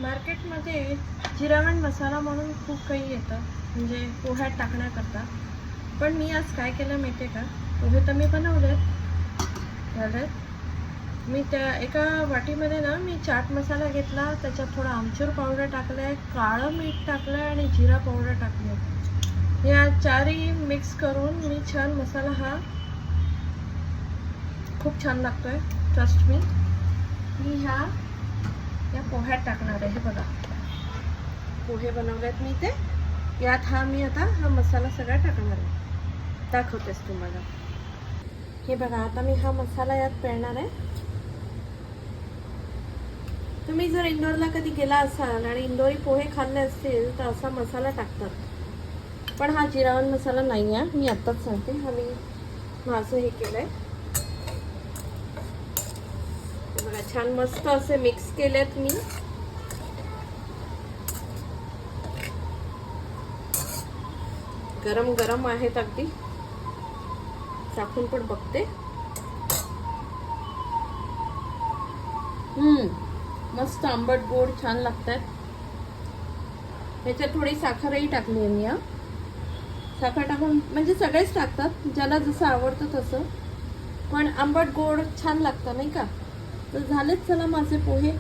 मार्केटमध्ये जिरावण मसाला म्हणून खूप काही येतं, म्हणजे पोह्यात टाकण्याकरता. पण मी आज काय केलं माहिती आहे का, पोहे तर मी बनवलेत झालेत. मी त्या एका वाटीमध्ये ना मी चाट मसाला घेतला, त्याच्यात थोडा आमचूर पावडर टाकलं, काळं मीठ टाकलं आणि जिरा पावडर टाकलं. या चारही मिक्स करून मी छान मसाला हा खूप छान लागतोय, ट्रस्ट मी. मी या पोह्यात टाकणार आहे. हे बघा, पोहे बनवलेत मी ते, यात मी आता हा मसाला सगळा टाकणार आहे. दाखवतेस तुम्हाला. हे बघा, आता मी हा मसाला यात पेरणार आहे. तुम्ही जर इंदोरला कधी गेला असाल आणि इंदोरी पोहे खाल्ले असतील तर असा मसाला टाकतात. पण हा जिरावण मसाला नाही आहे, मी आत्ताच सांगते. हा मी माझं हे केलंय. बघा, छान मस्त असे मिक्स केलेत मी. गरम गरम आहेत अगदी. टाकून पण बघते. मस्त आंबट गोड छान लागतात. ह्याच्यात थोडी साखरही टाकली आहे मी. साखर टाकून म्हणजे सगळेच टाकतात, ज्याला जसं आवडतं तसं, पण आंबट गोड छान लागतं नाही का. तर झालेच. चला, माझे पोहे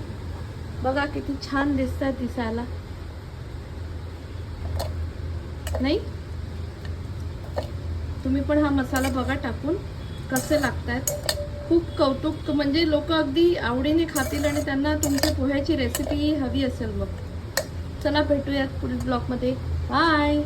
बघा किती छान दिसतात दिसायला, नाही? तुम्ही पण हा मसाला बघा टाकून कसे लागतात. खूप कौतुक, म्हणजे लोक अगदी आवडीने खातील आणि त्यांना तुमच्या पोह्याची रेसिपी हवी असेल. मग चला, भेटूयात पुढील ब्लॉगमध्ये. बाय.